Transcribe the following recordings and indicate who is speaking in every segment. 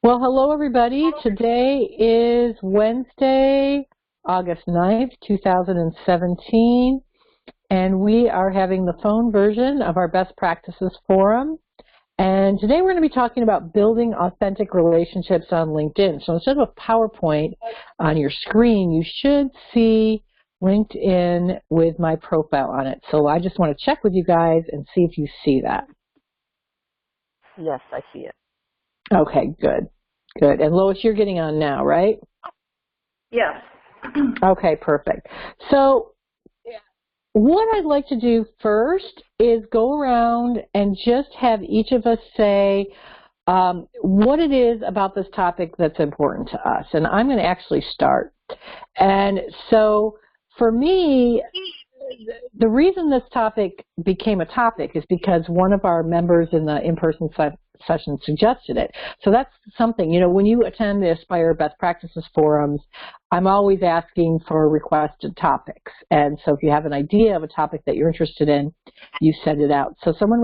Speaker 1: Well, hello everybody. Today is Wednesday, August 9th, 2017, and we are having the phone version of our Best Practices Forum. And today we're going to be talking about building authentic relationships on LinkedIn. So instead of a PowerPoint on your screen, you should see LinkedIn with my profile on it. So I just want to check with you guys and see if you see that.
Speaker 2: Yes, I see it.
Speaker 1: Okay, good. Good. And Lois, you're getting on now, right?
Speaker 3: Yes.
Speaker 1: Okay, perfect. So what I'd like to do first is go around and just have each of us say what it is about this topic that's important to us. And I'm going to actually start. And so for me, the reason this topic became a topic is because one of our members in the in-person session suggested it. So that's something, you know, when you attend the Aspire Best Practices Forums, I'm always asking for requested topics. And so if you have an idea of a topic that you're interested in, you send it out. So someone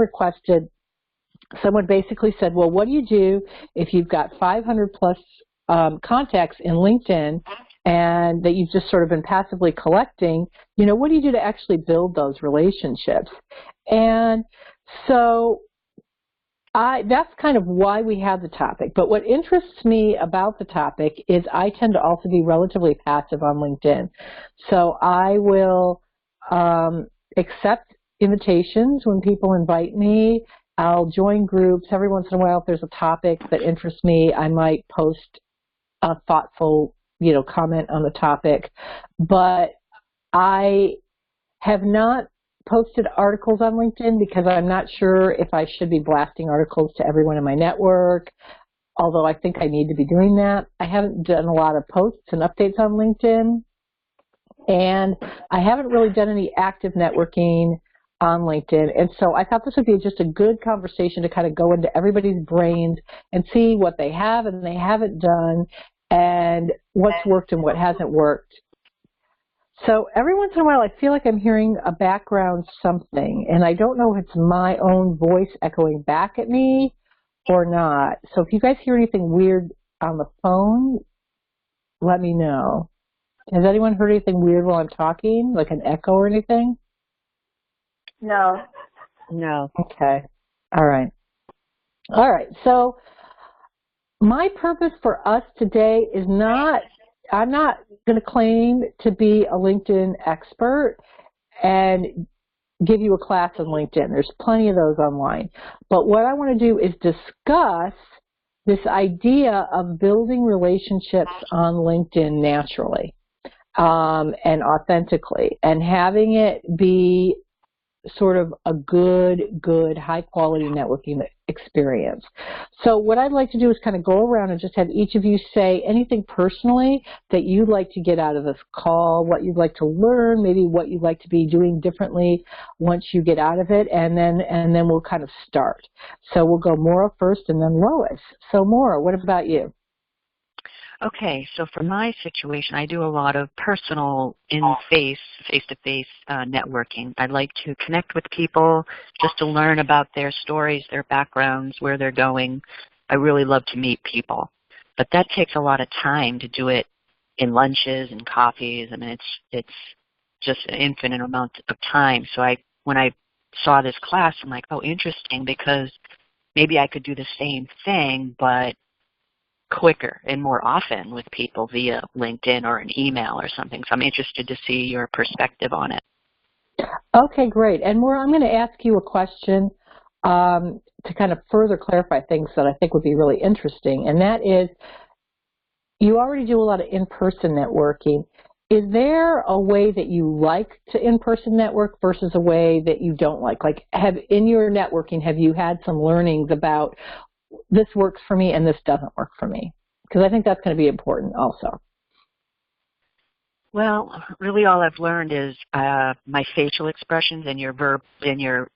Speaker 1: basically said, well, what do you do if you've got 500 plus contacts in LinkedIn and that you've just sort of been passively collecting? You know, what do you do to actually build those relationships? And so that's kind of why we have the topic. But what interests me about the topic is I tend to also be relatively passive on LinkedIn. So I will accept invitations when people invite me. I'll join groups. Every once in a while, if there's a topic that interests me, I might post a thoughtful, you know, comment on the topic. But I have not posted articles on LinkedIn because I'm not sure if I should be blasting articles to everyone in my network, although I think I need to be doing that. I haven't done a lot of posts and updates on LinkedIn, and I haven't really done any active networking on LinkedIn, and so I thought this would be just a good conversation to kind of go into everybody's brains and see what they have and they haven't done and what's worked and what hasn't worked. So every once in a while I feel like I'm hearing a background something, and I don't know if it's my own voice echoing back at me or not. So if you guys hear anything weird on the phone, let me know. Has anyone heard anything weird while I'm talking, like an echo or anything?
Speaker 3: No.
Speaker 2: No.
Speaker 1: Okay. All right. All right. So my purpose for us today is I'm not going to claim to be a LinkedIn expert and give you a class on LinkedIn. There's plenty of those online. But what I want to do is discuss this idea of building relationships on LinkedIn naturally and authentically, and having it be sort of a good, high-quality networking experience. So what I'd like to do is kind of go around and just have each of you say anything personally that you'd like to get out of this call, what you'd like to learn, maybe what you'd like to be doing differently once you get out of it, and then we'll kind of start. So we'll go Maura first and then Lois. So Maura, what about you?
Speaker 2: Okay, so for my situation, I do a lot of personal face-to-face networking. I like to connect with people just to learn about their stories, their backgrounds, where they're going. I really love to meet people. But that takes a lot of time to do it in lunches and coffees. I mean, it's just an infinite amount of time. So when I saw this class, I'm like, oh, interesting, because maybe I could do the same thing, but quicker and more often with people via LinkedIn or an email or something. So I'm interested to see your perspective on it.
Speaker 1: Okay, great. And Maura, I'm going to ask you a question to kind of further clarify things that I think would be really interesting. And that is, you already do a lot of in-person networking. Is there a way that you like to in-person network versus a way that you don't like? Like, in your networking, have you had some learnings about this works for me and this doesn't work for me? Because I think that's going to be important also.
Speaker 2: Well, really all I've learned is my facial expressions and your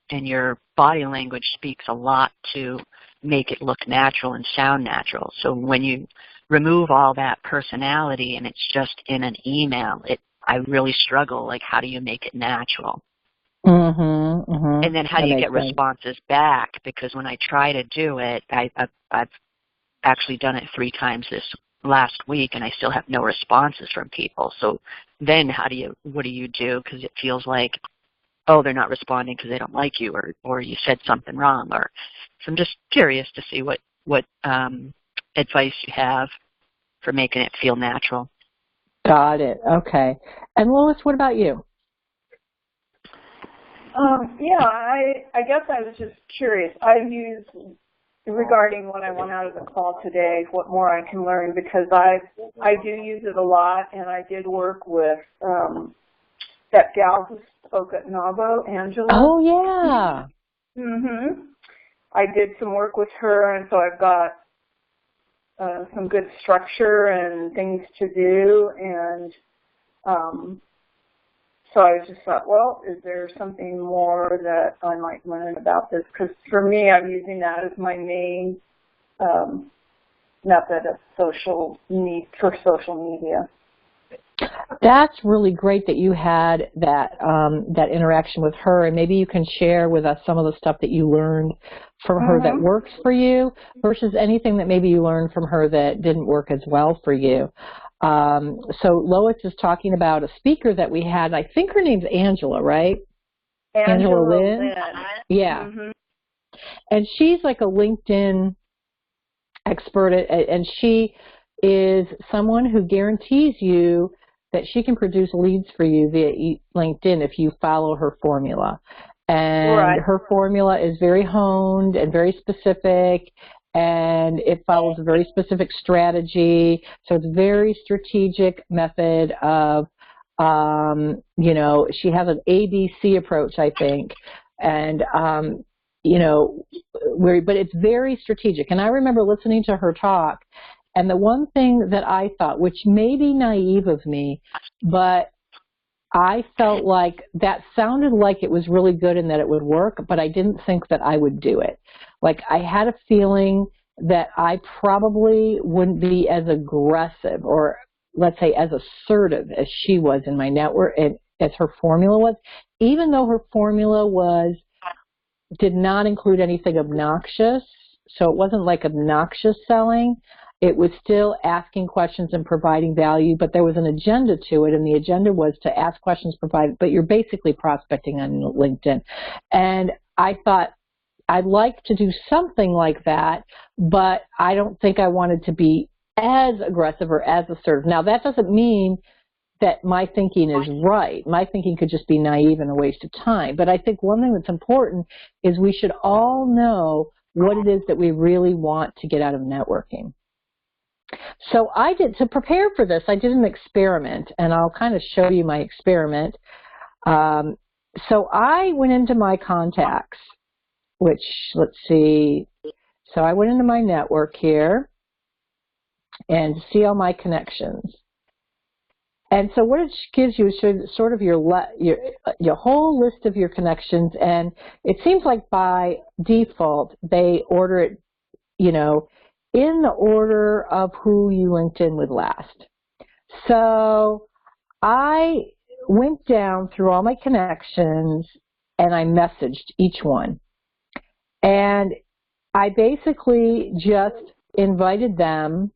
Speaker 2: your body language speaks a lot to make it look natural and sound natural. So when you remove all that personality and it's just in an email, I really struggle, like, how do you make it natural? And then how do you get responses back? Because when I try to do it, I've actually done it 3 times this last week, and I still have no responses from people. So then what do you do? Because it feels like, oh, they're not responding because they don't like you, or you said something wrong. So I'm just curious to see what advice you have for making it feel natural.
Speaker 1: Got it. Okay. And Lois, what about you?
Speaker 3: Yeah, I guess I was just curious. I've used, regarding what I want out of the call today, what more I can learn, because I do use it a lot, and I did work with that gal who spoke at NAWBO, Angela.
Speaker 1: Oh, yeah.
Speaker 3: I did some work with her, and so I've got some good structure and things to do, and so I just thought, well, is there something more that I might learn about this? Because for me, I'm using that as my main method of social media.
Speaker 1: That's really great that you had that that interaction with her, and maybe you can share with us some of the stuff that you learned from her that works for you versus anything that maybe you learned from her that didn't work as well for you. So Lois is talking about a speaker that we had. I think her name's Angela, right?
Speaker 3: Angela Lynn.
Speaker 1: Yeah. And she's like a LinkedIn expert, and she is someone who guarantees you that she can produce leads for you via LinkedIn if you follow her formula. And her formula is very honed and very specific, and it follows a very specific strategy. So it's a very strategic method of, you know, she has an ABC approach, I think, and, you know, but it's very strategic. And I remember listening to her talk, and the one thing that I thought, which may be naive of me, but I felt like that sounded like it was really good and that it would work, but I didn't think that I would do it. Like, I had a feeling that I probably wouldn't be as aggressive, or let's say as assertive as she was in my network, and as her formula was, even though her formula did not include anything obnoxious. So it wasn't like obnoxious selling. It was still asking questions and providing value, but there was an agenda to it, and the agenda was to ask questions, provide, but you're basically prospecting on LinkedIn. And I thought, I'd like to do something like that, but I don't think I wanted to be as aggressive or as assertive. Now, that doesn't mean that my thinking is right. My thinking could just be naive and a waste of time. But I think one thing that's important is we should all know what it is that we really want to get out of networking. So to prepare for this, I did an experiment, and I'll kind of show you my experiment. So I went into my contacts, which, let's see, so I went into my network here and see all my connections. And so what it gives you is sort of your whole list of your connections, and it seems like by default they order it, you know, in the order of who you linked in with last. So I went down through all my connections and I messaged each one. And I basically just invited them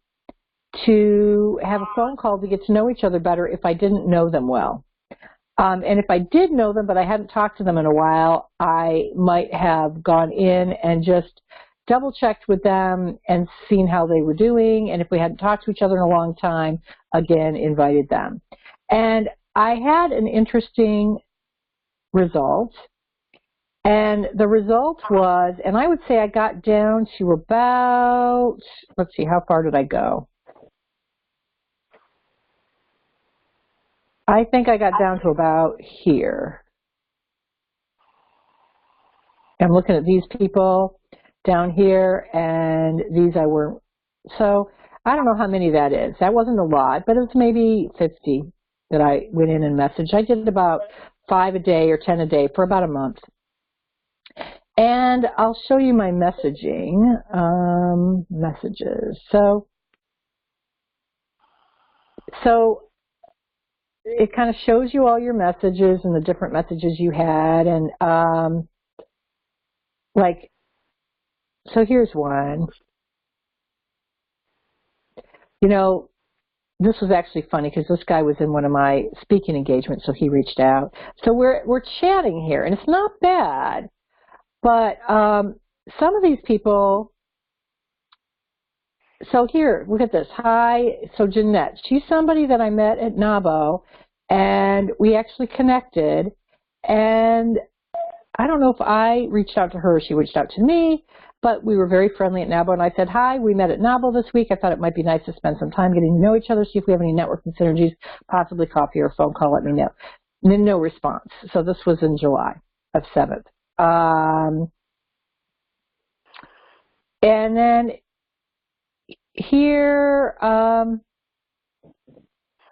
Speaker 1: to have a phone call to get to know each other better if I didn't know them well. And if I did know them but I hadn't talked to them in a while, I might have gone in and just double-checked with them and seen how they were doing, and if we hadn't talked to each other in a long time, again, invited them. And I had an interesting result, and the result was, and I would say I got down to about, let's see, how far did I go? I think I got down to about here. I'm looking at these people down here, and these I weren't. So I don't know how many that is. That wasn't a lot, but it was maybe 50 that I went in and messaged. I did about 5 a day or 10 a day for about a month. And I'll show you my messaging, messages. So it kind of shows you all your messages and the different messages you had, and like, so here's one. you know, this was actually funny because this guy was in one of my speaking engagements, so he reached out. So we're chatting here, and it's not bad, but some of these people. So here, look at this. Hi, so Jeanette, she's somebody that I met at NABO, and we actually connected, and I don't know if I reached out to her or she reached out to me, but we were very friendly at NABO, and I said, hi, we met at NABO this week. I thought it might be nice to spend some time getting to know each other, see if we have any networking synergies, possibly coffee or phone call, let me know. And then no response. So this was in July of 7th. And then here,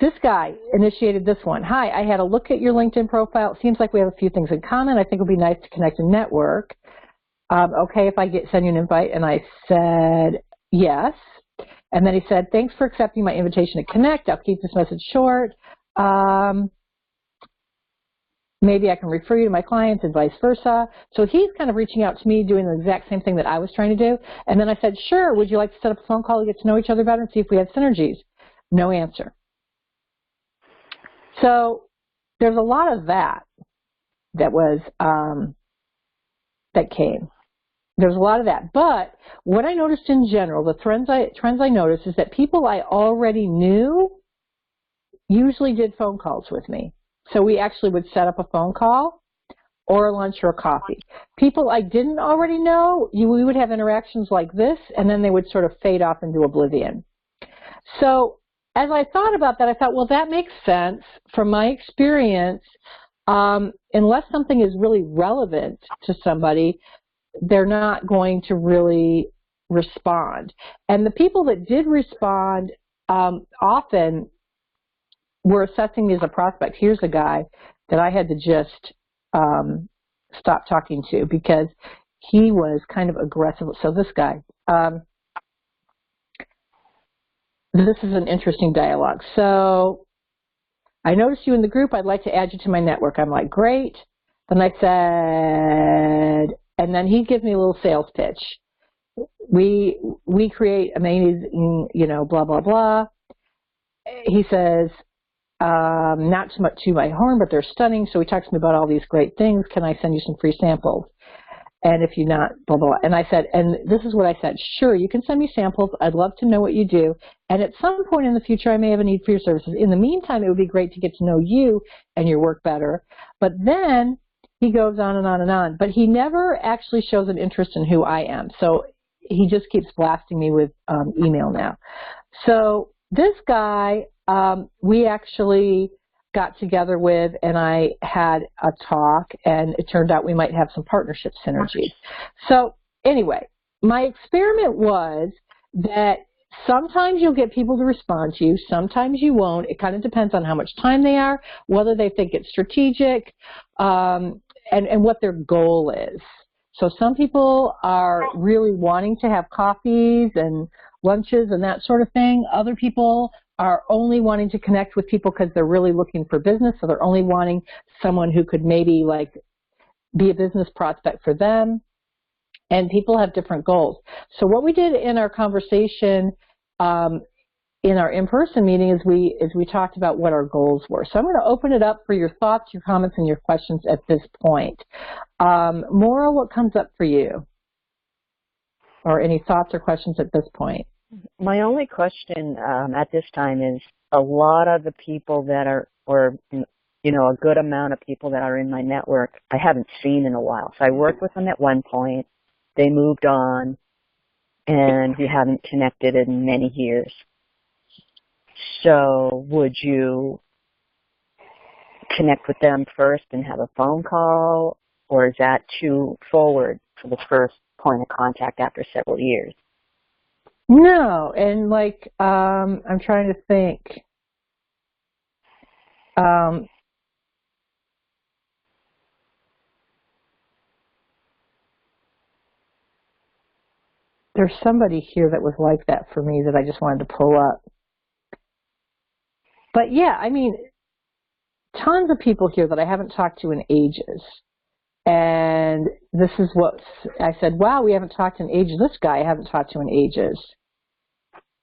Speaker 1: this guy initiated this one. Hi, I had a look at your LinkedIn profile. It seems like we have a few things in common. I think it would be nice to connect and network. Okay, if I send you an invite, and I said yes. And then he said, thanks for accepting my invitation to connect. I'll keep this message short. Maybe I can refer you to my clients and vice versa. So he's kind of reaching out to me, doing the exact same thing that I was trying to do. And then I said, sure, would you like to set up a phone call to get to know each other better and see if we have synergies? No answer. So there's a lot of that was, that came. There's a lot of that. But what I noticed in general, the trends I noticed is that people I already knew usually did phone calls with me. So we actually would set up a phone call or a lunch or a coffee. People I didn't already know, we would have interactions like this, and then they would sort of fade off into oblivion. So as I thought about that, I thought, well, that makes sense. From my experience, unless something is really relevant to somebody, they're not going to really respond. And the people that did respond often were assessing me as a prospect. Here's a guy that I had to just stop talking to because he was kind of aggressive. So this guy, this is an interesting dialogue. So I noticed you in the group. I'd like to add you to my network. I'm like, great. Then I said, and then he gives me a little sales pitch. We create amazing, blah, blah, blah. He says, not too much to my horn, but they're stunning. So he talks to me about all these great things. Can I send you some free samples? And if you're not, blah, blah, blah. And I said, and this is what I said, sure, you can send me samples. I'd love to know what you do. And at some point in the future, I may have a need for your services. In the meantime, it would be great to get to know you and your work better. But then he goes on and on and on. But he never actually shows an interest in who I am. So he just keeps blasting me with email now. So this guy, we actually got together with, and I had a talk, and it turned out we might have some partnership synergy. So anyway, my experiment was that sometimes you'll get people to respond to you, sometimes you won't. It kind of depends on how much time they are, whether they think it's strategic, and what their goal is. So some people are really wanting to have coffees and lunches and that sort of thing. Other people are only wanting to connect with people because they're really looking for business, so they're only wanting someone who could maybe like be a business prospect for them. And people have different goals. So what we did in our conversation in our in-person meeting is we talked about what our goals were. So I'm going to open it up for your thoughts, your comments, and your questions at this point. Maura, what comes up for you? Or any thoughts or questions at this point?
Speaker 2: My only question at this time is a lot of the people that are, or a good amount of people that are in my network, I haven't seen in a while. So I worked with them at one point, they moved on, and we haven't connected in many years. So would you connect with them first and have a phone call, or is that too forward for the first point of contact after several years?
Speaker 1: No, and like I'm trying to think. There's somebody here that was like that for me that I just wanted to pull up. But yeah, I mean, tons of people here that I haven't talked to in ages. And this is what I said, wow, we haven't talked in ages. This guy I haven't talked to in ages.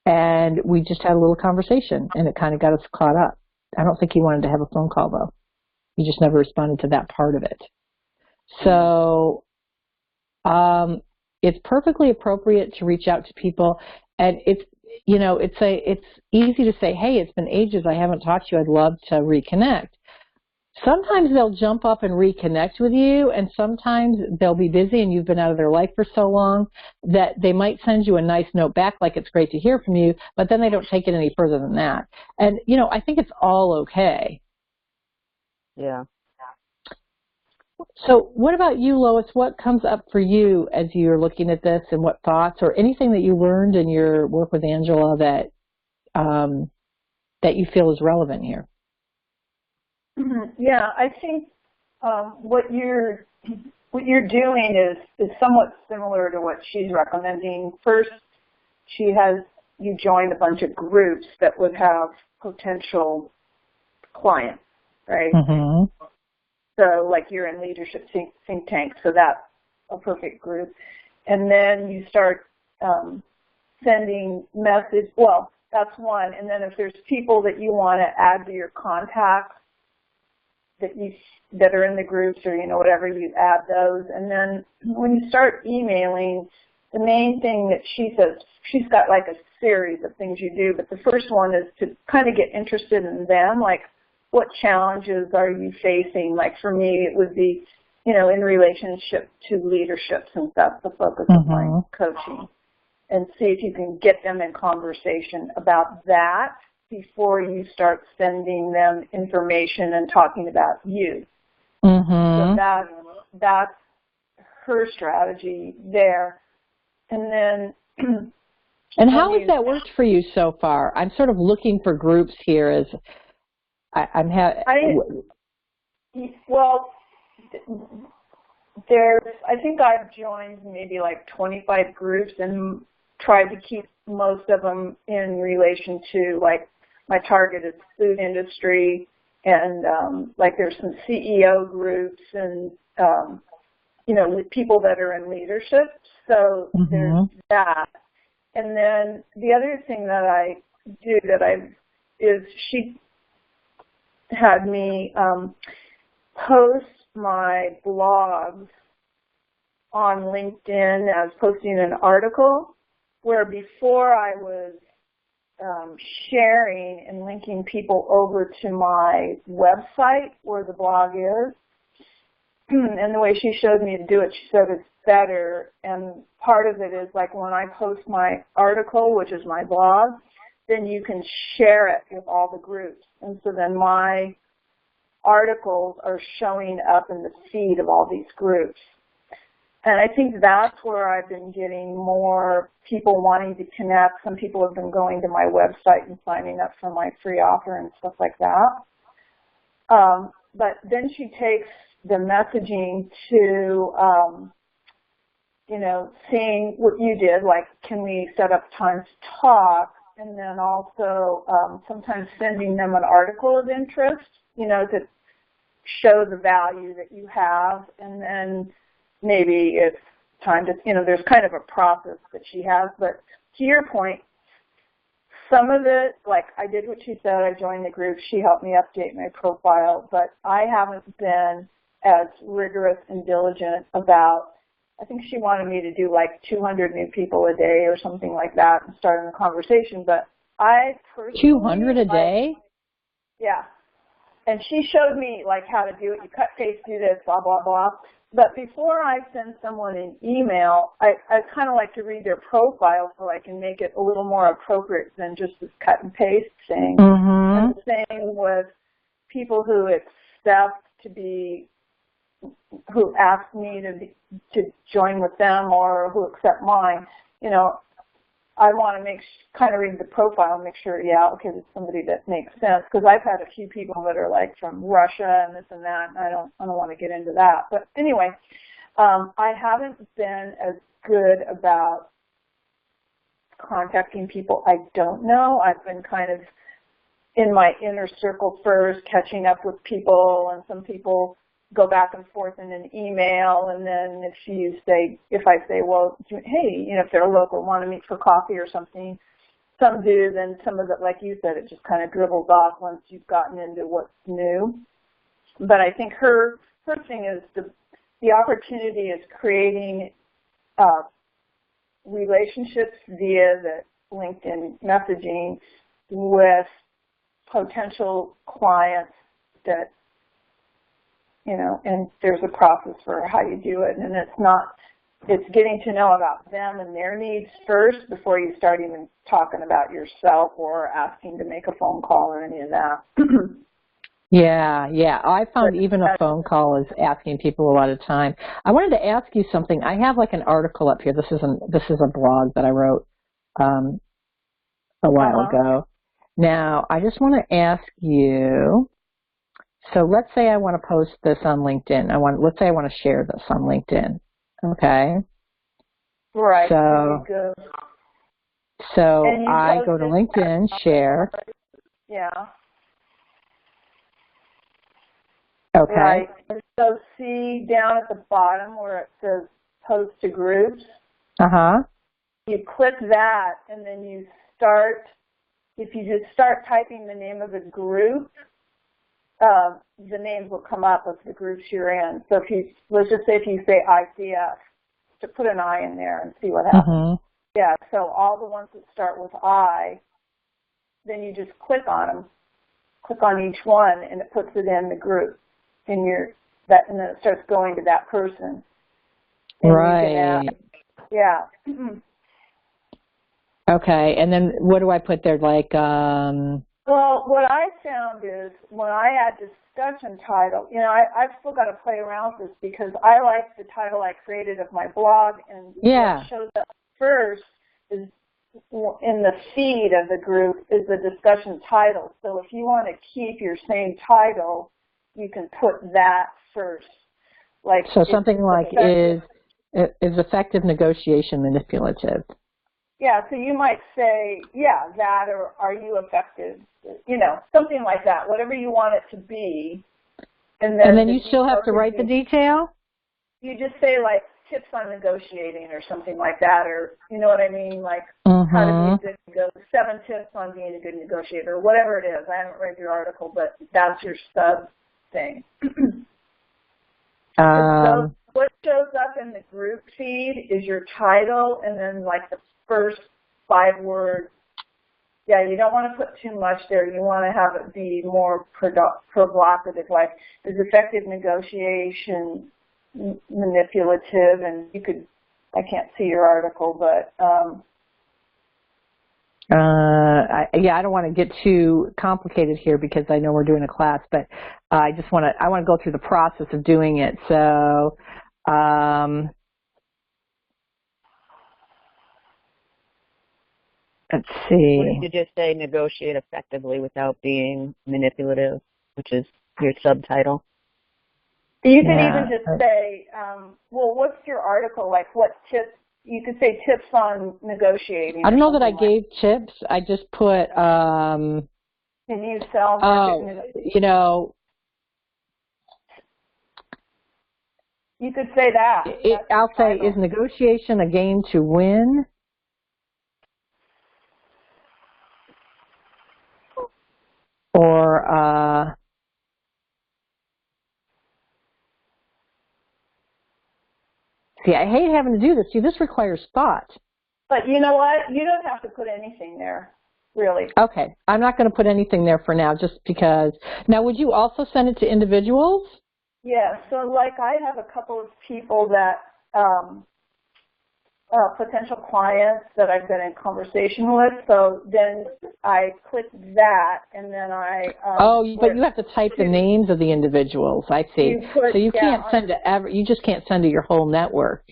Speaker 1: and we just had a little conversation, and it kind of got us caught up. I don't think he wanted to have a phone call, though. He just never responded to that part of it. So it's perfectly appropriate to reach out to people, and it's easy to say, hey, it's been ages, I haven't talked to you, I'd love to reconnect. Sometimes they'll jump up and reconnect with you, and sometimes they'll be busy and you've been out of their life for so long that they might send you a nice note back like it's great to hear from you, but then they don't take it any further than that. And, I think it's all okay.
Speaker 2: Yeah.
Speaker 1: So what about you, Lois? What comes up for you as you're looking at this, and what thoughts or anything that you learned in your work with Angela that that you feel is relevant here?
Speaker 3: Yeah, I think what you're doing is somewhat similar to what she's recommending. First, she has you join a bunch of groups that would have potential clients, right?
Speaker 1: Mm-hmm.
Speaker 3: So, like, you're in leadership think tank, so that's a perfect group. And then you start sending message. Well, that's one. And then if there's people that you want to add to your contacts that are in the groups, or whatever, you add those. And then when you start emailing, the main thing that she says, she's got like a series of things you do, but the first one is to kind of get interested in them, like, what challenges are you facing? Like, for me, it would be, in relationship to leadership, since that's the focus of my coaching, and see if you can get them in conversation about that before you start sending them information and talking about you. So that's her strategy there. And then
Speaker 1: and how has that worked for you so far? I'm sort of looking for groups here as I think I've joined maybe like 25 groups and tried to keep most of them in relation to, like, my target is food industry, and like there's some CEO groups and with people that are in leadership. So there's that. And then the other thing that I do is she had me post my blogs on LinkedIn as posting an article, where before I was sharing and linking people over to my website where the blog is. And the way she showed me to do it, she said it's better. And part of it is, like, when I post my article, which is my blog, then you can share it with all the groups. And so then my articles are showing up in the feed of all these groups. And I think that's where I've been getting more people wanting to connect. Some people have been going to my website and signing up for my free offer and stuff like that. But then she takes the messaging to, seeing what you did, like, can we set up time to talk? And then also sometimes sending them an article of interest, to show the value that you have. And then maybe it's time to, there's kind of a process that she has. But to your point, some of it, like, I did what she said. I joined the group. She helped me update my profile. But I haven't been as rigorous and diligent about, I think she wanted me to do like 200 new people a day or something like that and start a conversation. But I personally... 200 a day?
Speaker 3: Yeah. And she showed me, like, how to do it. You cut, paste, do this, blah, blah, blah. But before I send someone an email, I kind of like to read their profile so I can make it a little more appropriate than just this cut and paste thing. And the same with people who accept to be, who ask me to join with them or who accept mine. I want to kind of read the profile and make sure, yeah, okay, it's somebody that makes sense. Because I've had a few people that are like from Russia and this and that, and I don't want to get into that. But anyway, I haven't been as good about contacting people I don't know. I've been kind of in my inner circle first, catching up with people, and some people go back and forth in an email, and then if I say, well, hey, if they're local, want to meet for coffee or something, some do, then some of it, like you said, it just kind of dribbles off once you've gotten into what's new. But I think her thing is the opportunity is creating relationships via the LinkedIn messaging with potential clients that, you know, and there's a process for how you do it, and it's getting to know about them and their needs first before you start even talking about yourself or asking to make a phone call or any of that.
Speaker 1: Yeah. I found even a phone call is asking people a lot of time. I wanted to ask you something. I have like an article up here. This is a blog that I wrote a while ago. Now, I just want to ask you, so let's say I want to post this on LinkedIn. Let's say I want to share this on LinkedIn. Okay.
Speaker 3: Right.
Speaker 1: So I go to LinkedIn, share.
Speaker 3: Yeah.
Speaker 1: Okay.
Speaker 3: Right. So see down at the bottom where it says post to groups. You click that, and then you start. If you just start typing the name of the group, the names will come up of the groups you're in. So let's just say if you say ICF, to put an I in there and see what happens. Yeah, so all the ones that start with I, then you just click on them, click on each one, and it puts it in the group, and then it starts going to that person. And
Speaker 1: right.
Speaker 3: Yeah.
Speaker 1: Okay, and then what do I put there? Like,
Speaker 3: Well, what I found is when I add discussion title, you know, I've still got to play around with this because I like the title I created of my blog, and what shows up first is in the feed of the group is the discussion title. So if you want to keep your same title, you can put that first. Like
Speaker 1: so something like is effective negotiation manipulative? Yeah,
Speaker 3: so you might say, yeah, that, or are you effective? You know, something like that, whatever you want it to be. And then
Speaker 1: you still have to write the detail?
Speaker 3: You just say, like, tips on negotiating or something like that, or, you know what I mean, like, how to be a good 7 tips on being a good negotiator, or whatever it is. I haven't read your article, but that's your sub thing. So what shows up in the group feed is your title and then, like, the first 5 words. Yeah, you don't want to put too much there. You want to have it be more provocative, like is effective negotiation manipulative, and you could, I can't see your article, but
Speaker 1: yeah, I don't want to get too complicated here because I know we're doing a class, but I want to go through the process of doing it. So let's see.
Speaker 2: What did you just say? Negotiate effectively without being manipulative, which is your subtitle.
Speaker 3: You could even just say, well, what's your article like? What tips? You could say tips on negotiating.
Speaker 1: I don't know that I gave tips. I just put.
Speaker 3: Can you sell?
Speaker 1: You know.
Speaker 3: You could say that.
Speaker 1: I'll say, is negotiation a game to win? Or see, I hate having to do this. See, this requires thought.
Speaker 3: But you know what? You don't have to put anything there, really.
Speaker 1: Okay. I'm not going to put anything there for now just because. Now, would you also send it to individuals?
Speaker 3: Yeah. So, like, I have a couple of people that, potential clients that I've been in conversation with. So then I click that, and then I.
Speaker 1: But you have to type the names of the individuals. I see. So you can't send to you just can't send to your whole network.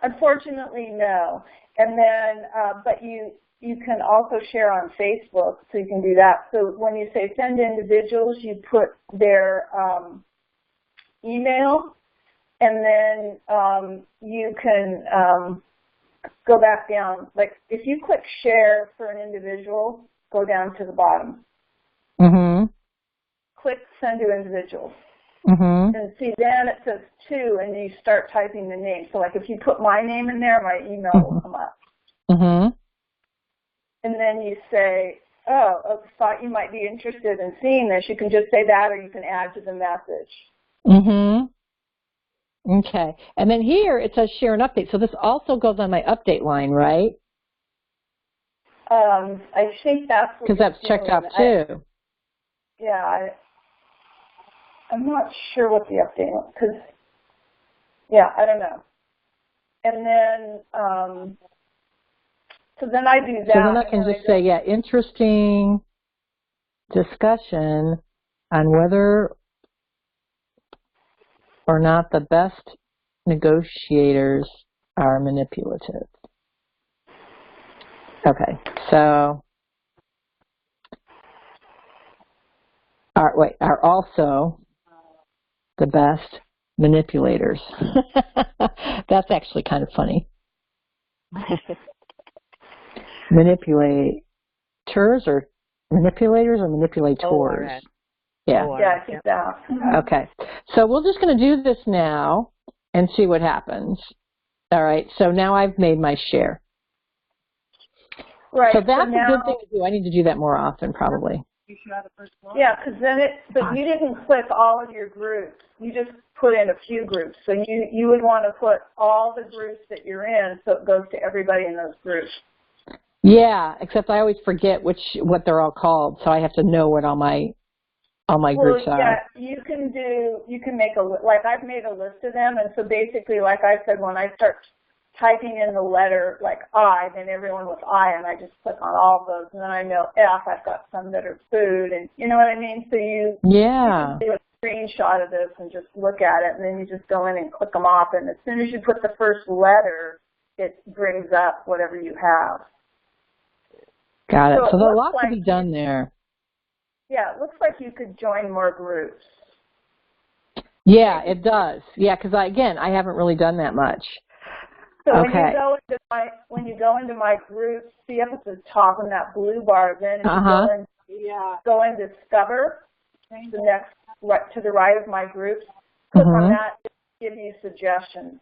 Speaker 3: Unfortunately, no. And then, but you can also share on Facebook, so you can do that. So when you say send to individuals, you put their email. And then you can go back down. Like if you click share for an individual, go down to the bottom. Click send to individuals. And see, then it says to, and you start typing the name. So like if you put my name in there, my email will come up. and then you say, oh, I thought you might be interested in seeing this, you can just say that, or you can add to the message.
Speaker 1: Mm-hmm. Okay. And then here it says share an update. So this also goes on my update line, right?
Speaker 3: I think that's what
Speaker 1: because that's checked off too.
Speaker 3: I'm not sure what the update was, because, yeah, I don't know. And then, so then I do that.
Speaker 1: So then I can just say, yeah, interesting discussion on whether or not the best negotiators are manipulative. Okay, so are also the best manipulators. That's actually kind of funny. Manipulators or manipulators or manipulators?
Speaker 2: ORS.
Speaker 1: Yeah.
Speaker 3: Yeah, I think that.
Speaker 1: Okay, so we're just going to do this now and see what happens. All right, so now I've made my share.
Speaker 3: Right.
Speaker 1: So that's a good thing to do. I need to do that more often, probably.
Speaker 3: Yeah, because then but you didn't click all of your groups. You just put in a few groups. So you would want to put all the groups that you're in, so it goes to everybody in those groups.
Speaker 1: Yeah, except I always forget what they're all called, so I have to know what all my groups are.
Speaker 3: Yeah, you can make I've made a list of them, and so basically, like I said, when I start typing in the letter like I, then everyone with I, and I just click on all of those, and then I know F, I've got some that are food, and you know what I mean? So you can do a screenshot of this and just look at it, and then you just go in and click them off, and as soon as you put the first letter, it brings up whatever you have.
Speaker 1: Got it. So there's a lot to be done there.
Speaker 3: Yeah, it looks like you could join more groups.
Speaker 1: Yeah, it does. Yeah, because I haven't really done that much.
Speaker 3: So
Speaker 1: okay.
Speaker 3: when you go into my groups, see up at the top in that blue bar, then go in Discover, the next to the right of my groups. Click on that, to give you suggestions.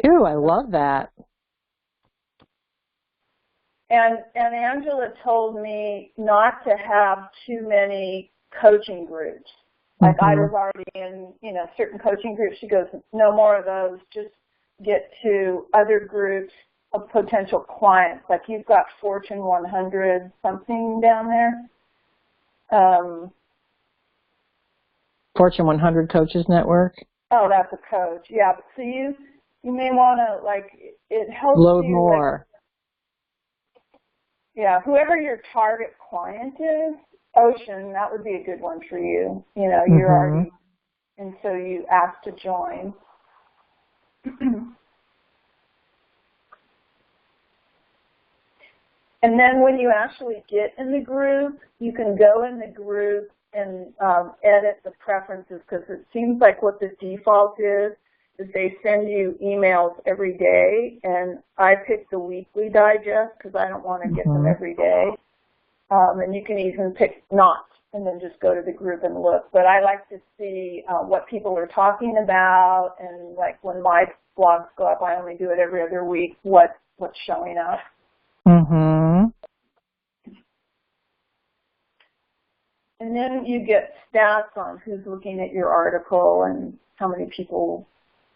Speaker 1: Ooh, I love that.
Speaker 3: And Angela told me not to have too many coaching groups. Like I was already in, certain coaching groups. She goes, no more of those. Just get to other groups of potential clients. Like you've got Fortune 100 something down there.
Speaker 1: Fortune 100 Coaches Network.
Speaker 3: Oh, that's a coach. Yeah. So you may want to it helps
Speaker 1: load
Speaker 3: you
Speaker 1: more.
Speaker 3: Yeah, whoever your target client is, Ocean, that would be a good one for you. You're already, and so you ask to join. And then when you actually get in the group, you can go in the group and edit the preferences, because it seems like what the default is they send you emails every day, and I pick the weekly digest because I don't want to get them every day. And you can even pick not, and then just go to the group and look. But I like to see what people are talking about, and like when my blogs go up, I only do it every other week, what's showing up. And then you get stats on who's looking at your article and how many people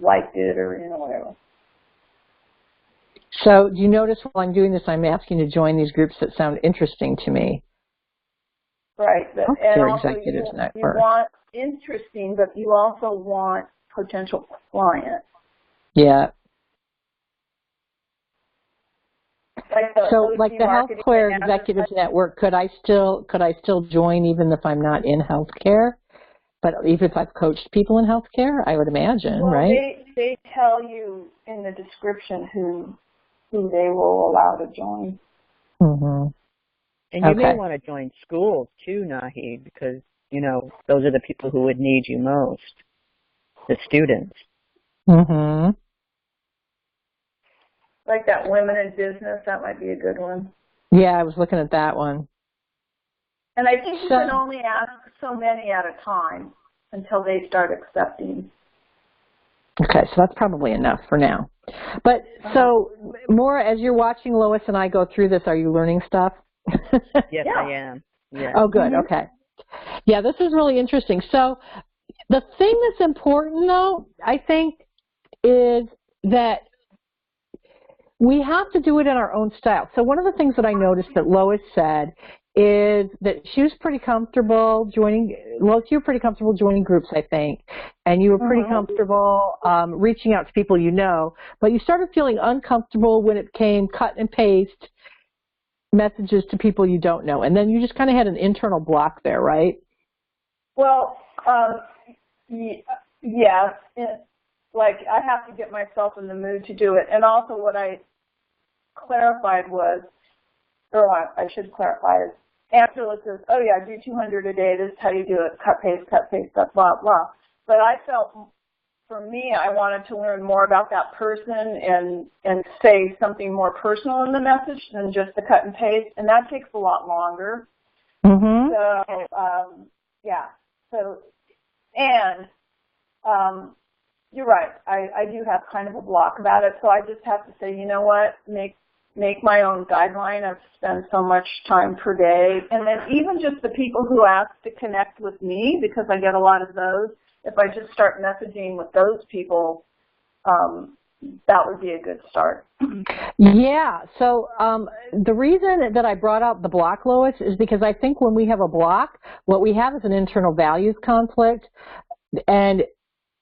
Speaker 3: liked it, or whatever.
Speaker 1: So do you notice while I'm doing this, I'm asking to join these groups that sound interesting to me?
Speaker 3: Right. And also you want interesting, but you also want potential clients.
Speaker 1: Yeah.
Speaker 3: Like
Speaker 1: the Healthcare Executives Network, could I still join even if I'm not in healthcare? But even if I've coached people in healthcare, I would imagine, right?
Speaker 3: They tell you in the description who they will allow to join.
Speaker 2: And you may want to join schools too, Nahi, because, those are the people who would need you most, the students.
Speaker 3: Like that Women in Business, that might be a good one.
Speaker 1: Yeah, I was looking at that one.
Speaker 3: And I think you can only ask so many at a time until they start accepting.
Speaker 1: Okay, so that's probably enough for now. But so more as you're watching Lois and I go through this, are you learning stuff?
Speaker 2: Yes, yeah. I am. Yeah.
Speaker 1: Oh, good. Okay. Yeah, this is really interesting. So the thing that's important, though, I think, is that we have to do it in our own style. So one of the things that I noticed that Lois said is that she was pretty comfortable joining, Lois, you were pretty comfortable joining groups, I think, and you were pretty comfortable reaching out to people you know, but you started feeling uncomfortable when it came cut and paste messages to people you don't know, and then you just kind of had an internal block there, right?
Speaker 3: Well, yeah, like I have to get myself in the mood to do it, and also what I clarified was, or I should clarify is, Angela says, oh yeah, do 200 a day, this is how you do it, cut, paste, blah, blah. But I felt, for me, I wanted to learn more about that person and say something more personal in the message than just the cut and paste, and that takes a lot longer. So, yeah, so, and you're right, I do have kind of a block about it, so I just have to say, you know what, make my own guideline. I've spent so much time per day. And then even just the people who ask to connect with me, because I get a lot of those, if I just start messaging with those people, that would be a good start.
Speaker 1: Yeah. So the reason that I brought out the block, Lois, is because I think when we have a block, what we have is an internal values conflict. And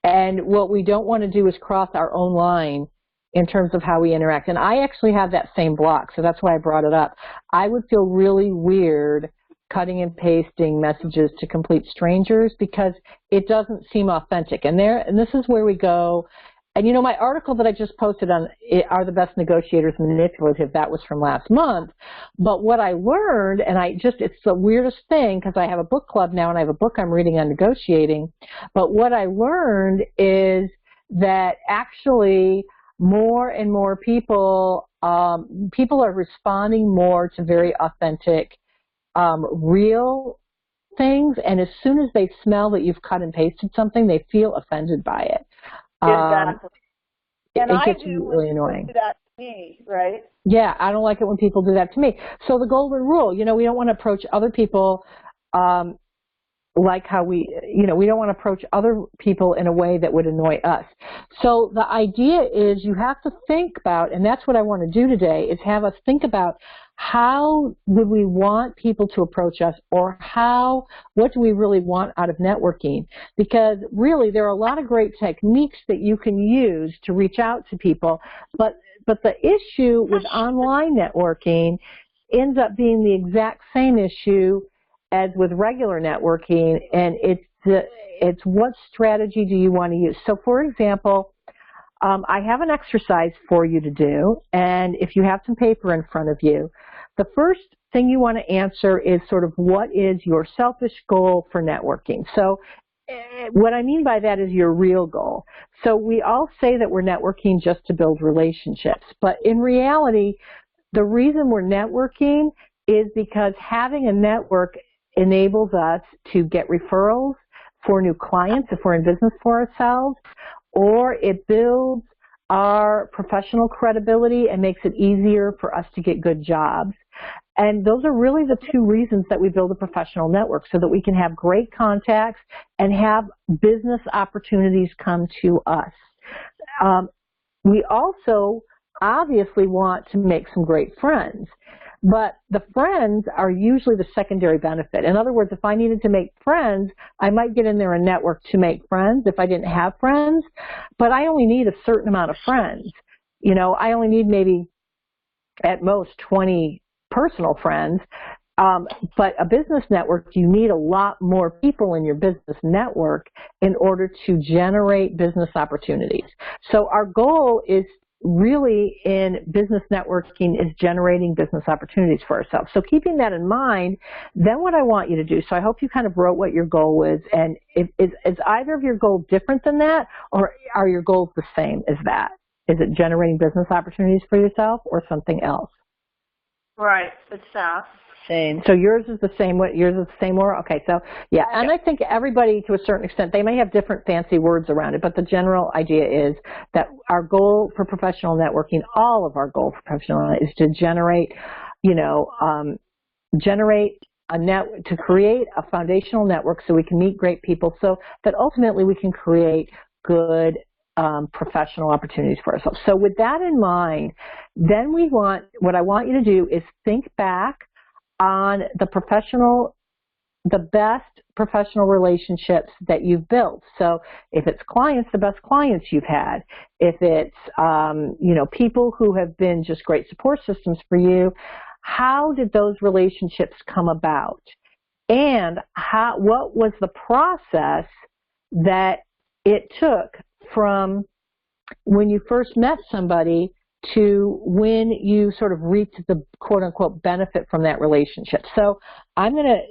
Speaker 1: what we don't want to do is cross our own line in terms of how we interact. And I actually have that same block, so that's why I brought it up. I would feel really weird cutting and pasting messages to complete strangers because it doesn't seem authentic. And this is where we go. And you know, my article that I just posted on Are the Best Negotiators Manipulative, that was from last month. But what I learned, and it's the weirdest thing because I have a book club now and I have a book I'm reading on negotiating. But what I learned is that actually more and more people are responding more to very authentic, real things, and as soon as they smell that you've cut and pasted something, they feel offended by it.
Speaker 3: Exactly. And
Speaker 1: it gets really annoying.
Speaker 3: Do that to me, right?
Speaker 1: Yeah, I don't like it when people do that to me. So the golden rule, you know, we don't want to approach other people like how we don't want to approach other people in a way that would annoy us. So the idea is you have to think about, and that's what I want to do today, is have us think about how would we want people to approach us, or what do we really want out of networking? Because really there are a lot of great techniques that you can use to reach out to people, but the issue with online networking ends up being the exact same issue as with regular networking, and it's what strategy do you want to use. So for example, I have an exercise for you to do, and if you have some paper in front of you, the first thing you want to answer is sort of what is your selfish goal for networking. So what I mean by that is your real goal. So we all say that we're networking just to build relationships, but in reality, the reason we're networking is because having a network enables us to get referrals for new clients if we're in business for ourselves, or it builds our professional credibility and makes it easier for us to get good jobs. And those are really the two reasons that we build a professional network, so that we can have great contacts and have business opportunities come to us. We also obviously want to make some great friends. But the friends are usually the secondary benefit. In other words, if I needed to make friends, I might get in there and network to make friends if I didn't have friends. But I only need a certain amount of friends. You know, I only need maybe at most 20 personal friends. But a business network, you need a lot more people in your business network in order to generate business opportunities. So our goal is really in business networking is generating business opportunities for ourselves. So keeping that in mind, then what I want you to do, so I hope you kind of wrote what your goal is, and is either of your goals different than that, or are your goals the same as that? Is it generating business opportunities for yourself or something else?
Speaker 3: Right. It's SaaS.
Speaker 1: Same. So yours is the same. Yours is the same word? Okay, so yeah, and I think everybody to a certain extent, they may have different fancy words around it, but the general idea is that our goal for professional networking, all of our goal for professional is to generate, to create a foundational network so we can meet great people so that ultimately we can create good professional opportunities for ourselves. So with that in mind, then what I want you to do is think back on the best professional relationships that you've built. So if it's clients, the best clients you've had. If it's, people who have been just great support systems for you, how did those relationships come about? And what was the process that it took from when you first met somebody to when you sort of reaped the quote-unquote benefit from that relationship? So I'm going to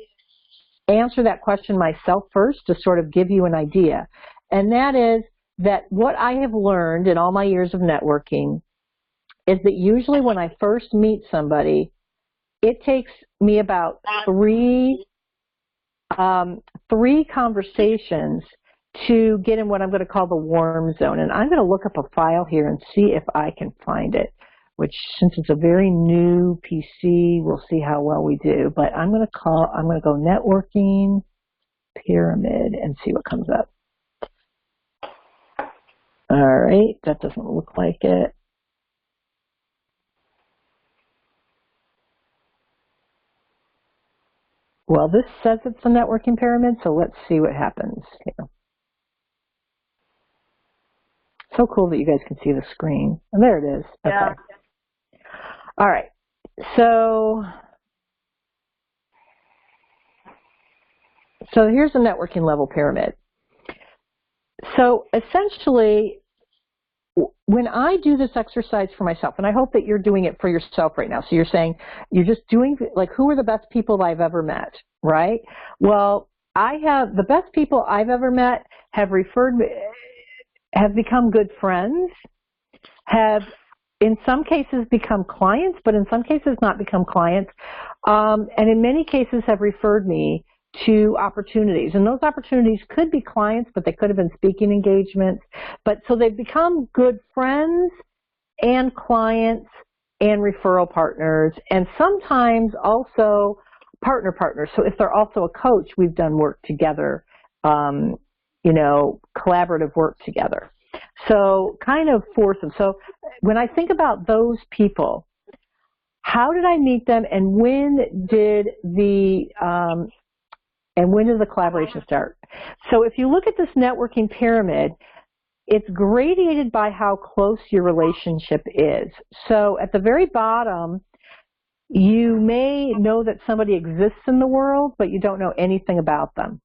Speaker 1: answer that question myself first to sort of give you an idea. And that is that what I have learned in all my years of networking is that usually when I first meet somebody, it takes me about three conversations to get in what I'm going to call the warm zone. And I'm going to look up a file here and see if I can find it, which since it's a very new PC, we'll see how well we do. But I'm going to go networking pyramid and see what comes up. All right, that doesn't look like it. Well, this says it's a networking pyramid, so let's see what happens here. So cool that you guys can see the screen. And there it is. Okay.
Speaker 3: Yeah.
Speaker 1: All right. So here's the networking level pyramid. So essentially, when I do this exercise for myself, and I hope that you're doing it for yourself right now, so you're saying, you're just doing, like, who are the best people I've ever met, right? Well, the best people I've ever met have become good friends, have in some cases become clients, but in some cases not become clients, and in many cases have referred me to opportunities. And those opportunities could be clients, but they could have been speaking engagements. But so they've become good friends and clients and referral partners, and sometimes also partners. So if they're also a coach, we've done work together, collaborative work together. So kind of foursome. So when I think about those people, how did I meet them, and when did the collaboration start? So if you look at this networking pyramid, it's gradated by how close your relationship is. So at the very bottom, you may know that somebody exists in the world, but you don't know anything about them.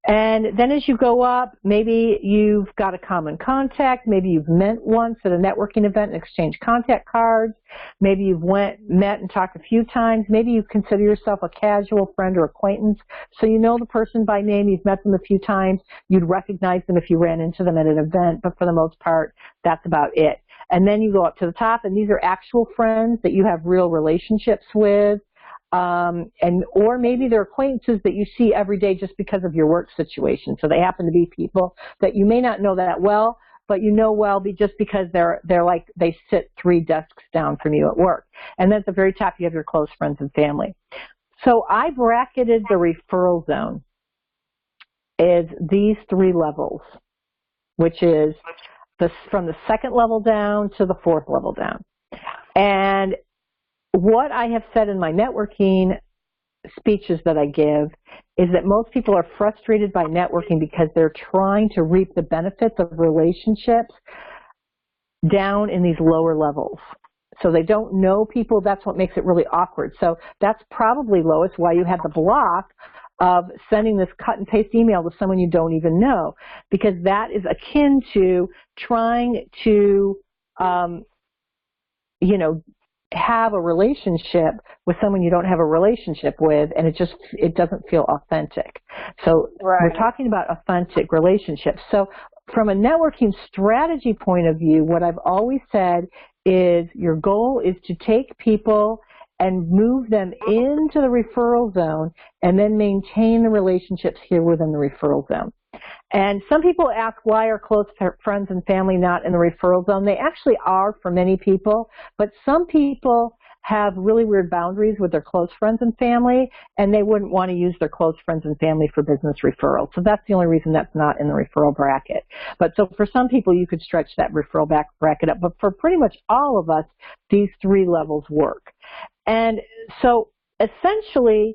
Speaker 1: And then as you go up, maybe you've got a common contact, maybe you've met once at a networking event and exchanged contact cards, maybe you've met and talked a few times, maybe you consider yourself a casual friend or acquaintance, so you know the person by name, you've met them a few times, you'd recognize them if you ran into them at an event, but for the most part, that's about it. And then you go up to the top, and these are actual friends that you have real relationships with. Or maybe they're acquaintances that you see every day just because of your work situation. So they happen to be people that you may not know that well, but you know well just because they're like they sit 3 desks down from you at work. And then at the very top, you have your close friends and family. So I bracketed the referral zone as these 3 levels, which is from the 2nd level down to the 4th level down. And what I have said in my networking speeches that I give is that most people are frustrated by networking because they're trying to reap the benefits of relationships down in these lower levels. So they don't know people. That's what makes it really awkward. So that's probably, Lois, why you have the block of sending this cut and paste email to someone you don't even know, because that is akin to trying to, have a relationship with someone you don't have a relationship with, and it doesn't feel authentic. So We're talking about authentic relationships. So from a networking strategy point of view, what I've always said is your goal is to take people and move them into the referral zone and then maintain the relationships here within the referral zone. And some people ask, why are close friends and family not in the referral zone? They actually are for many people, but some people have really weird boundaries with their close friends and family, and they wouldn't want to use their close friends and family for business referrals. So that's the only reason that's not in the referral bracket. But so for some people, you could stretch that referral bracket up. But for pretty much all of us, these 3 levels work. And so essentially,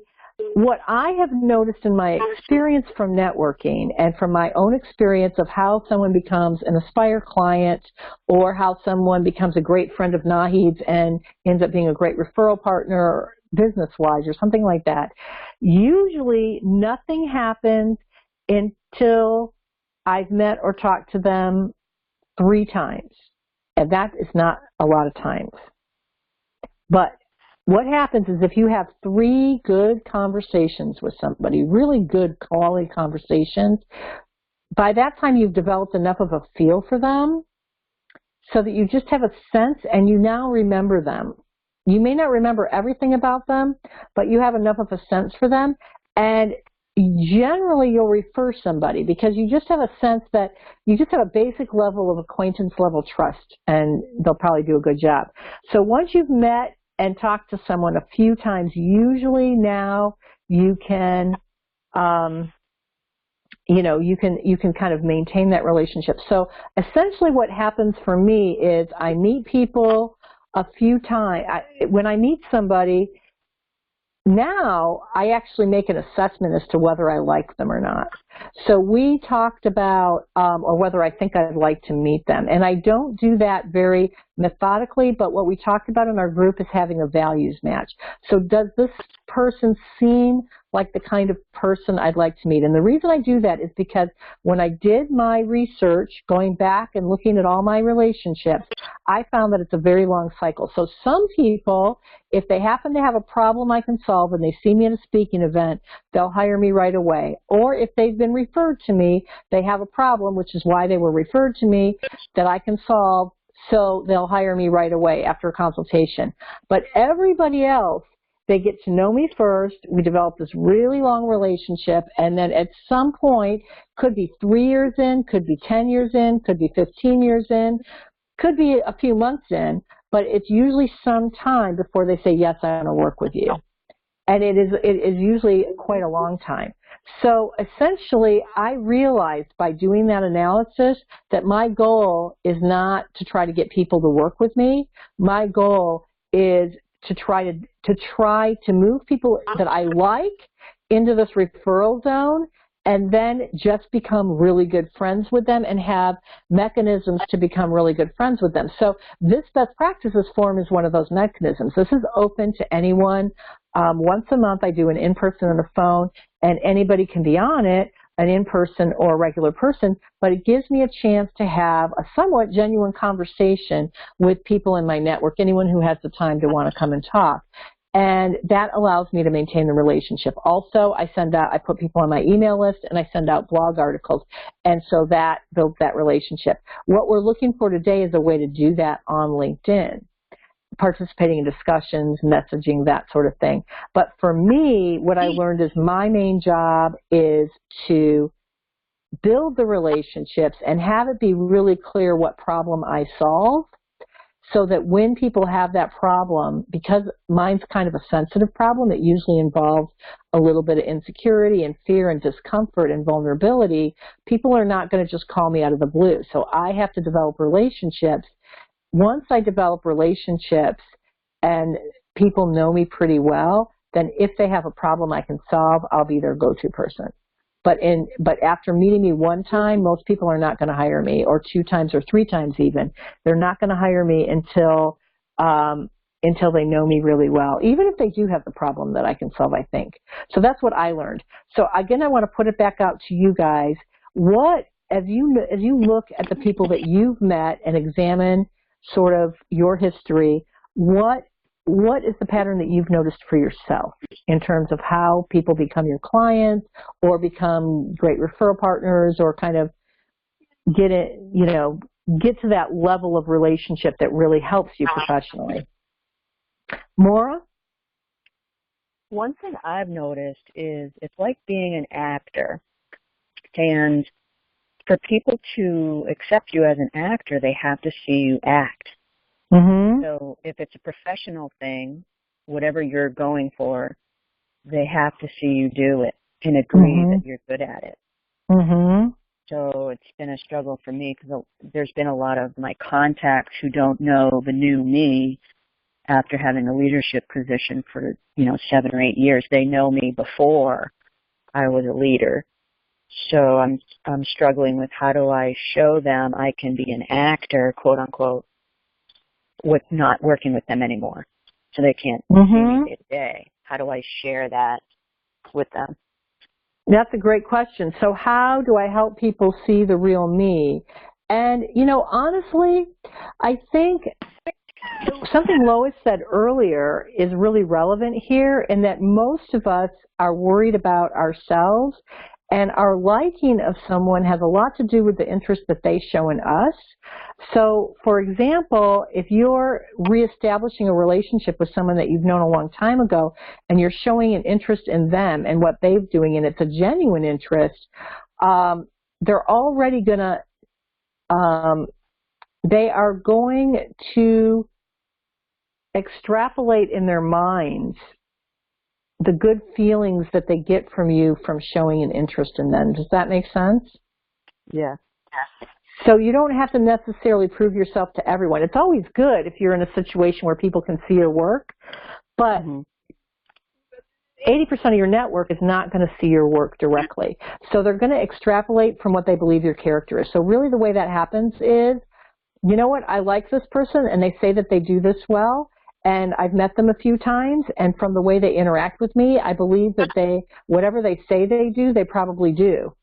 Speaker 1: what I have noticed in my experience from networking and from my own experience of how someone becomes an Aspire client or how someone becomes a great friend of Nahid's and ends up being a great referral partner business-wise or something like that, usually nothing happens until I've met or talked to them 3 times. And that is not a lot of times. But what happens is if you have 3 good conversations with somebody, really good quality conversations, by that time you've developed enough of a feel for them so that you just have a sense and you now remember them. You may not remember everything about them, but you have enough of a sense for them, and generally you'll refer somebody because you just have a sense that you just have a basic level of acquaintance level trust, and they'll probably do a good job. So once you've met and talk to someone a few times, usually now you can, you can kind of maintain that relationship. So essentially what happens for me is I meet people a few times. When I meet somebody, now I actually make an assessment as to whether I like them or not. So we talked about, or whether I think I'd like to meet them. And I don't do that very methodically, but what we talked about in our group is having a values match. So does this person seem like the kind of person I'd like to meet? And the reason I do that is because when I did my research, going back and looking at all my relationships, I found that it's a very long cycle. So some people, if they happen to have a problem I can solve and they see me at a speaking event, they'll hire me right away. Or if they've been referred to me, they have a problem, which is why they were referred to me, that I can solve, so they'll hire me right away after a consultation. But everybody else, they get to know me first, we develop this really long relationship, and then at some point, could be 3 years in, could be 10 years in, could be 15 years in, could be a few months in, but it's usually some time before they say, yes, I want to work with you. And it is usually quite a long time. So essentially, I realized by doing that analysis that my goal is not to try to get people to work with me. My goal is to try to move people that I like into this referral zone and then just become really good friends with them and have mechanisms to become really good friends with them. So this best practices forum is one of those mechanisms. This is open to anyone. Once a month I do an in-person and a phone, and anybody can be on it, an in-person or a regular person, but it gives me a chance to have a somewhat genuine conversation with people in my network, anyone who has the time to want to come and talk. And that allows me to maintain the relationship. Also, I put people on my email list and I send out blog articles. And so that builds that relationship. What we're looking for today is a way to do that on LinkedIn, participating in discussions, messaging, that sort of thing. But for me, what I learned is my main job is to build the relationships and have it be really clear what problem I solve, so that when people have that problem, because mine's kind of a sensitive problem, it usually involves a little bit of insecurity and fear and discomfort and vulnerability, people are not going to just call me out of the blue. So I have to develop relationships. Once I develop relationships and people know me pretty well, then if they have a problem I can solve, I'll be their go-to person. But after meeting me one time, most people are not going to hire me, or 2 times or 3 times even. They're not going to hire me until they know me really well, even if they do have the problem that I can solve, I think. So that's what I learned. So again, I want to put it back out to you guys. As you look at the people that you've met and examine sort of your history, what is the pattern that you've noticed for yourself in terms of how people become your clients or become great referral partners or kind of get to that level of relationship that really helps you professionally? Maura?
Speaker 2: One thing I've noticed is it's like being an actor. And for people to accept you as an actor, they have to see you act.
Speaker 1: Mm-hmm.
Speaker 2: So if it's a professional thing, whatever you're going for, they have to see you do it and agree that you're good at it.
Speaker 1: Mm-hmm.
Speaker 2: So it's been a struggle for me because there's been a lot of my contacts who don't know the new me after having a leadership position for, 7 or 8 years. They know me before I was a leader. So I'm struggling with how do I show them I can be an actor, quote unquote, with not working with them anymore. So they can't see me day to day. How do I share that with them?
Speaker 1: That's a great question. So how do I help people see the real me? And, honestly, I think something Lois said earlier is really relevant here, in that most of us are worried about ourselves, and our liking of someone has a lot to do with the interest that they show in us. So, for example, if you're reestablishing a relationship with someone that you've known a long time ago, and you're showing an interest in them and what they're doing, and it's a genuine interest, they're already going to, they are going to extrapolate in their minds the good feelings that they get from you from showing an interest in them. Does that make sense?
Speaker 2: Yeah.
Speaker 1: So you don't have to necessarily prove yourself to everyone. It's always good if you're in a situation where people can see your work, but 80% of your network is not going to see your work directly. So they're going to extrapolate from what they believe your character is. So really the way that happens is, you know what, I like this person and they say that they do this well, and I've met them a few times, and from the way they interact with me, I believe that whatever they say they do, they probably do,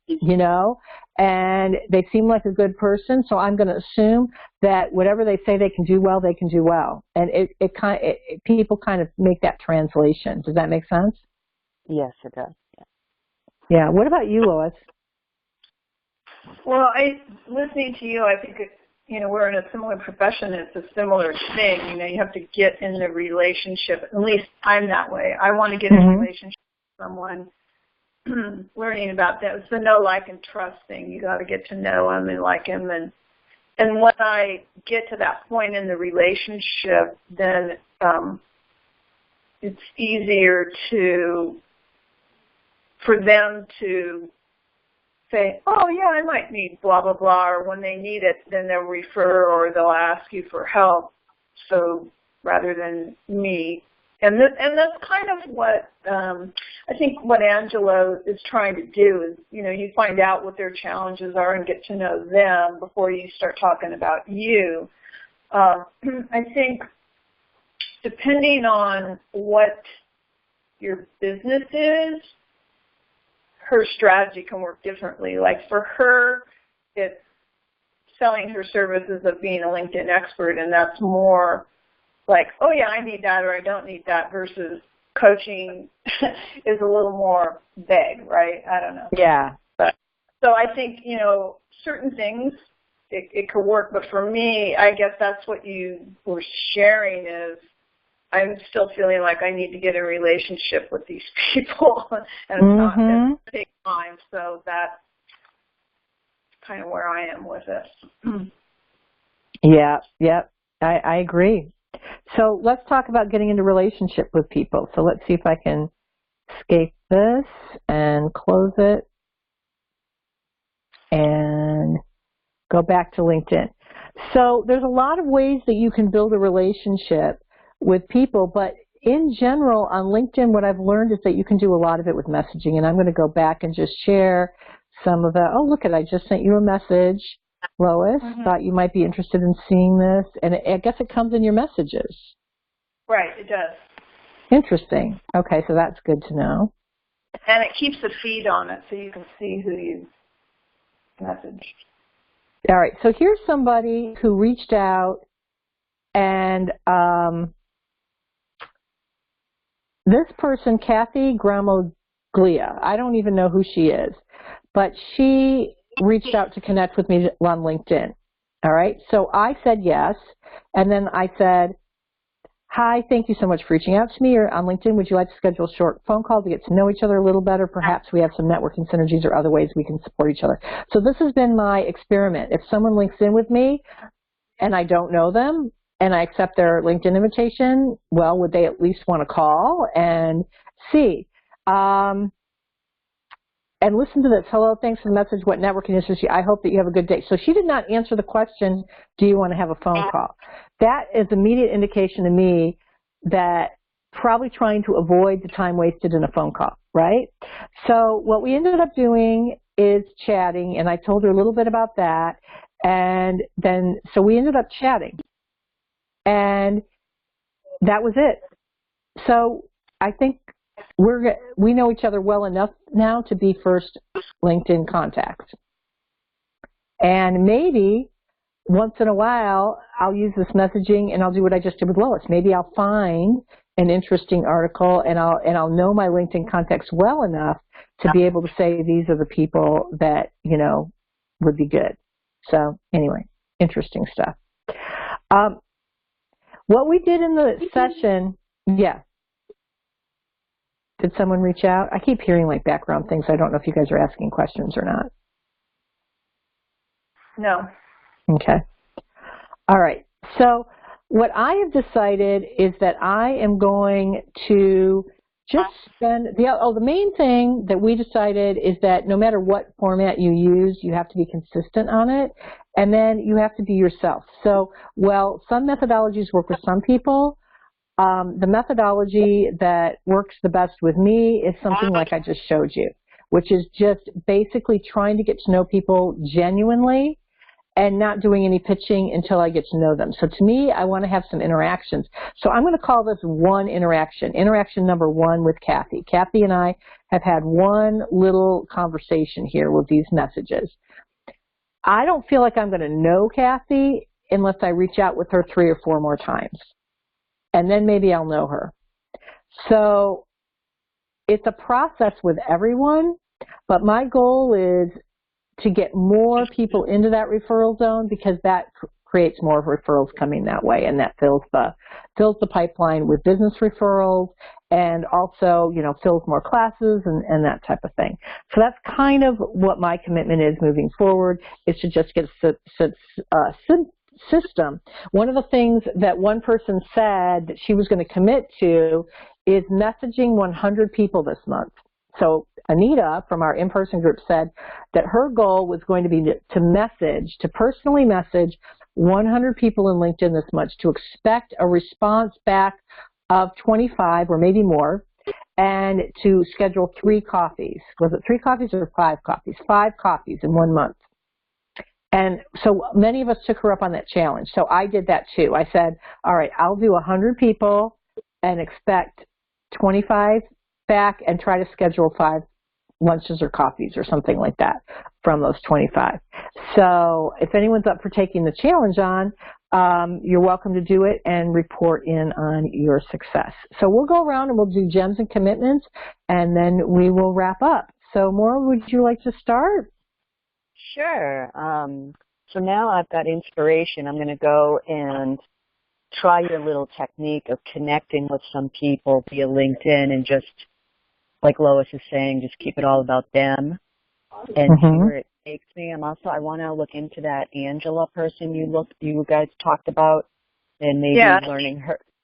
Speaker 1: and they seem like a good person, so I'm going to assume that whatever they say they can do well, they can do well. And people kind of make that translation. Does that make sense?
Speaker 2: Yes, it does.
Speaker 1: Yeah. What about you, Lois?
Speaker 3: Well, listening to you, I think we're in a similar profession. It's a similar thing. You have to get in the relationship. At least I'm that way. I want to get in a relationship with someone, learning about that. It's the know, like, and trust thing. You got to get to know him and like him. And when I get to that point in the relationship, then it's easier for them to say, oh, yeah, I might need blah, blah, blah, or when they need it, then they'll refer or they'll ask you for help, so rather than me. And that's kind of what I think what Angela is trying to do is, you find out what their challenges are and get to know them before you start talking about you. I think depending on what your business is, her strategy can work differently. Like for her, it's selling her services of being a LinkedIn expert, and that's more like, oh yeah, I need that or I don't need that, versus coaching is a little more vague, right? I don't know.
Speaker 1: Yeah.
Speaker 3: So I think, certain things, it could work, but for me, I guess that's what you were sharing is, I'm still feeling like I need to get a relationship with these people, and it's not going to take time. So that's kind of where I am with this.
Speaker 1: Yeah, I agree. So let's talk about getting into relationship with people. So let's see if I can escape this and close it and go back to LinkedIn. So there's a lot of ways that you can build a relationship with people, but in general on LinkedIn, what I've learned is that you can do a lot of it with messaging, and I'm going to go back and just share some of that. Oh, look I just sent you a message, Lois. Thought you might be interested in seeing this, and I guess it comes in your messages.
Speaker 3: Right, it does.
Speaker 1: Interesting. Okay, so that's good to know.
Speaker 3: And it keeps a feed on it so you can see who you messaged.
Speaker 1: All right, so here's somebody who reached out, and this person, Kathy Gramoglia, I don't even know who she is, but she reached out to connect with me on LinkedIn. All right, so I said yes, and then I said, Hi, thank you so much for reaching out to me or on LinkedIn. Would you like to schedule a short phone call to get to know each other a little better? Perhaps we have some networking synergies or other ways we can support each other. So this has been my experiment. If someone links in with me and I don't know them and I accept their LinkedIn invitation, well, would they at least want to call and see? And listen to this. Hello, thanks for the message. What networking interests you? I hope that you have a good day. So she did not answer the question, do you want to have a phone call? That is immediate indication to me that probably trying to avoid the time wasted in a phone call, right? So what we ended up doing is chatting, and I told her a little bit about that. And then, so we ended up chatting. And that was it. So I think we know each other well enough now to be first LinkedIn contacts. And maybe once in a while, I'll use this messaging and I'll do what I just did with Lois. Maybe I'll find an interesting article and I'll know my LinkedIn contacts well enough to be able to say these are the people that, you know, would be good. So anyway, interesting stuff. What we did in the session, yeah. Did someone reach out? I keep hearing like background things. I don't know if you guys are asking questions or not.
Speaker 3: No.
Speaker 1: Okay. All right. So what I have decided is that I am going to just spend, the main thing that we decided is that no matter what format you use, you have to be consistent on it, and then you have to be yourself. So, well, some methodologies work with some people. The methodology that works the best with me is something like I just showed you, which is just basically trying to get to know people genuinely and not doing any pitching until I get to know them. So to me, I want to have some interactions. So I'm going to call this one interaction. Interaction number one with Kathy. Kathy and I have had one little conversation here with these messages. I don't feel like I'm going to know Kathy unless I reach out with her 3 or 4 more times. And then maybe I'll know her. So it's a process with everyone, but my goal is to get more people into that referral zone because that creates more referrals coming that way, and that fills the pipeline with business referrals and also, you know, fills more classes and that type of thing. So that's kind of what my commitment is moving forward, is to just get a system. One of the things that one person said that she was going to commit to is messaging 100 people this month. So Anita from our in-person group said that her goal was going to be to personally message 100 people in LinkedIn this month, to expect a response back of 25 or maybe more, and to schedule 3 coffees. Was it 3 coffees or 5 coffees? 5 coffees in 1 month. And so many of us took her up on that challenge. So I did that too. I said, all right, I'll do 100 people and expect 25 back and try to schedule 5 lunches or coffees or something like that from those 25. So if anyone's up for taking the challenge on, you're welcome to do it and report in on your success. So we'll go around and we'll do gems and commitments, and then we will wrap up. So Maura, would you like to start?
Speaker 2: Sure. So now I've got inspiration. I'm going to go and try your little technique of connecting with some people via LinkedIn and just, like Lois is saying, just keep it all about them and see where it takes me. I want to look into that Angela person you guys talked about, and maybe learning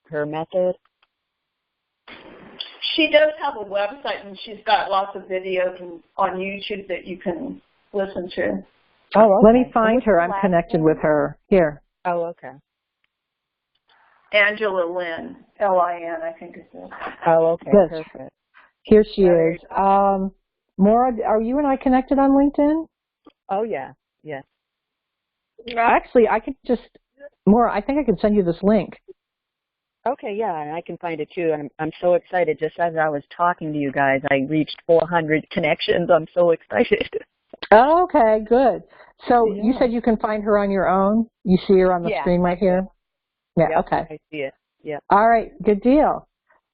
Speaker 2: her method.
Speaker 3: She does have a website, and she's got lots of videos on YouTube that you can listen to.
Speaker 1: Oh, okay. Let me find her. I'm connected with her. Here.
Speaker 2: Oh, okay.
Speaker 3: Angela Lynn, L-I-N, I think is it.
Speaker 2: Oh, okay.
Speaker 1: Good.
Speaker 2: Perfect.
Speaker 1: Here she is. Maura, are you and I connected on LinkedIn?
Speaker 2: Oh, yeah. Yes.
Speaker 1: Actually, I could Maura, I think I can send you this link.
Speaker 2: Okay, yeah, and I can find it too. And I'm so excited. Just as I was talking to you guys, I reached 400 connections. I'm so excited.
Speaker 1: Oh, okay, good. So you said you can find her on your own? You see her on the screen right here? Yeah,
Speaker 2: yep,
Speaker 1: okay.
Speaker 2: I see it. Yeah.
Speaker 1: All right, good deal.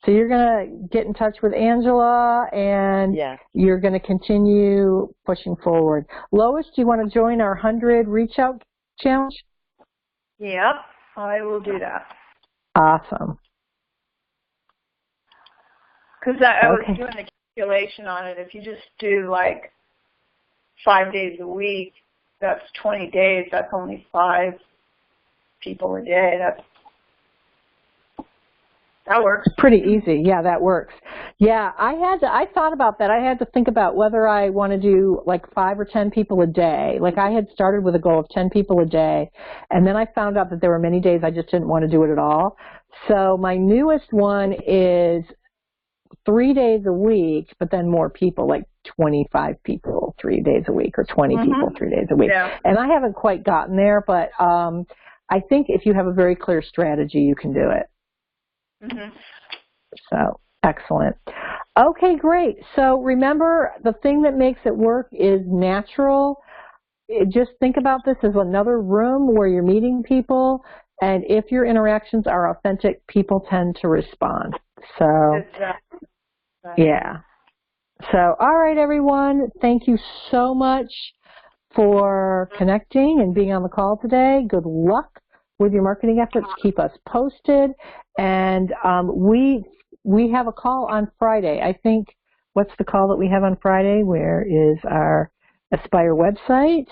Speaker 1: So you're going to get in touch with Angela, and you're going to continue pushing forward. Lois, do you want to join our 100 Reach Out Challenge?
Speaker 3: Yep, I will do that.
Speaker 1: Awesome.
Speaker 3: Because I was
Speaker 1: Okay.
Speaker 3: doing the calculation on it. If you just do like 5 days a week, that's 20 days. That's only 5 people a day. That works.
Speaker 1: Pretty easy. Yeah, that works. Yeah, I thought about that. I had to think about whether I want to do like 5 or 10 people a day. Like I had started with a goal of 10 people a day, and then I found out that there were many days I just didn't want to do it at all. So my newest one is 3 days a week, but then more people, like 25 people 3 days a week or 20 people 3 days a week.
Speaker 3: Yeah.
Speaker 1: And I haven't quite gotten there, but I think if you have a very clear strategy, you can do it. So, excellent. Okay, great. So remember, the thing that makes it work is natural. Just think about this as another room where you're meeting people, and if your interactions are authentic, people tend to respond. So, yeah. So, all right, everyone. Thank you so much for connecting and being on the call today. Good luck with your marketing efforts. Keep us posted. And we have a call on Friday. I think, what's the call that we have on Friday? Where is our Aspire website?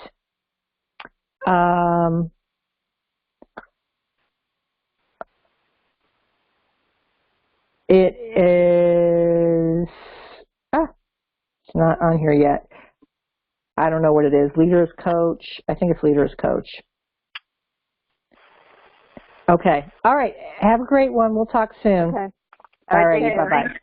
Speaker 1: It is, it's not on here yet. I don't know what it is. Leaders Coach. I think it's Leaders Coach. Okay. All right. Have a great one. We'll talk soon.
Speaker 3: Okay.
Speaker 1: All right. Bye-bye.